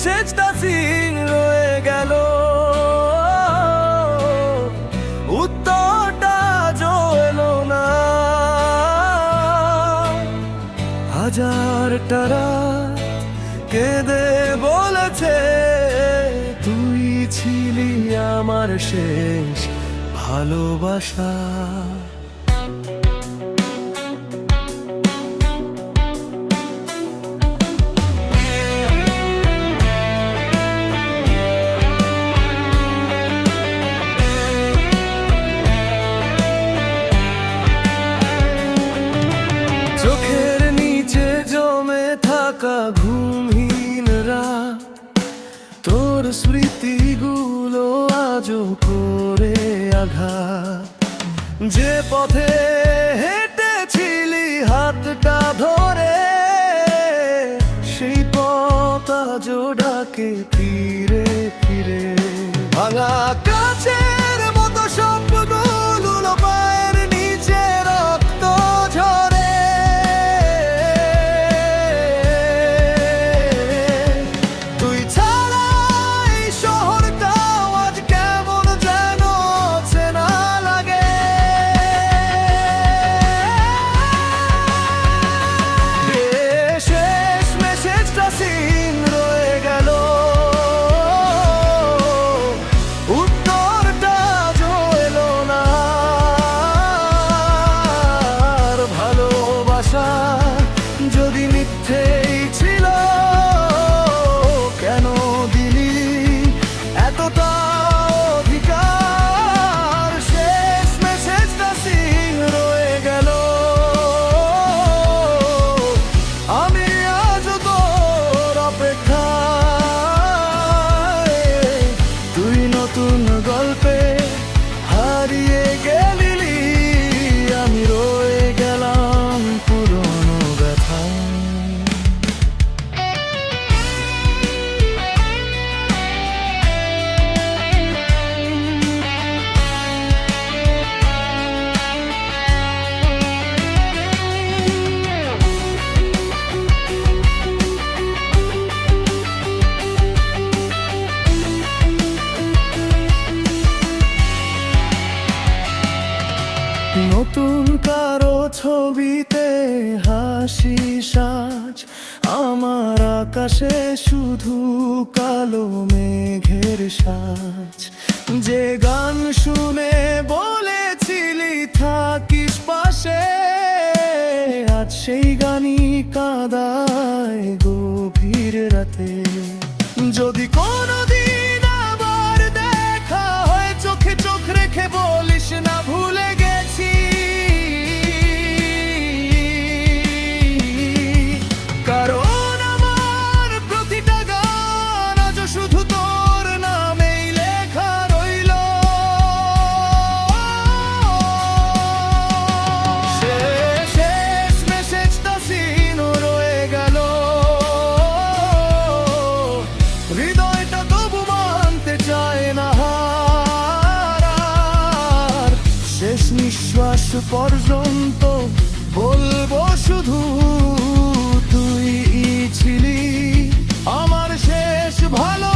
মেসেজটা সিন রয়ে গেল, উত্তরটা আজও এলো না। হাজারটা রাত কেঁদে বলেছে তুই ছিলি আমার শেষ ভালোবাসা। চোখের নিচে জমে থাকা ঘুমহীন রাত, তোর স্মৃতিগুলো আজও করে আঘাত। যে পথে হেঁটেছিলি হাতটা ধরে, সেই পথ আজও ডাকে ফিরে ফিরে। ভাঙা কাচের মতো স্বপ্নগুলো পায়ের নিচে রক্ত ঝরে। তুই ছাড়া এই শহরটাও আজ কেমন যেন চেনা লাগে। শেষ মেসেজটা সিন রয়ে গেল, উত্তরটা আজও এলো না। আর ভালোবাসা যদি মিথ্যেই ছিল, কেন দিলি এতটা অধিকার? শেষ মেসেজটা সিন রয়ে গেল, আমি আজও তোর অপেক্ষায়। তুই নতুন গল্পে হারিয়ে গেলি, আমি রয়ে গেলাম পুরনো ব্যথায়। নতুন কারো ছবিতে হাসি সাজ, আমার আকাশে শুধু কালো মেঘের সাজ। যে গান শুনে বলেছিলি থাকিস পাশে, আজ সেই গানই কাঁদায় গভীর রাতে। যদি কোনোদিন আবার দেখা হয়, চোখে চোখ রেখে বলিস না ভুলে গেছি। কারণ আমার প্রতিটা গান আজ শুধু তোর নামেই লেখা রইল। শেষ মেসেজটা সিন রয়ে গেল, হৃদয়টা তবু মানতে চায় না হার। আর শেষ নিঃশ্বাস পর্যন্ত বলবো শুধু তুই ছিলি আমার শেষ ভালো।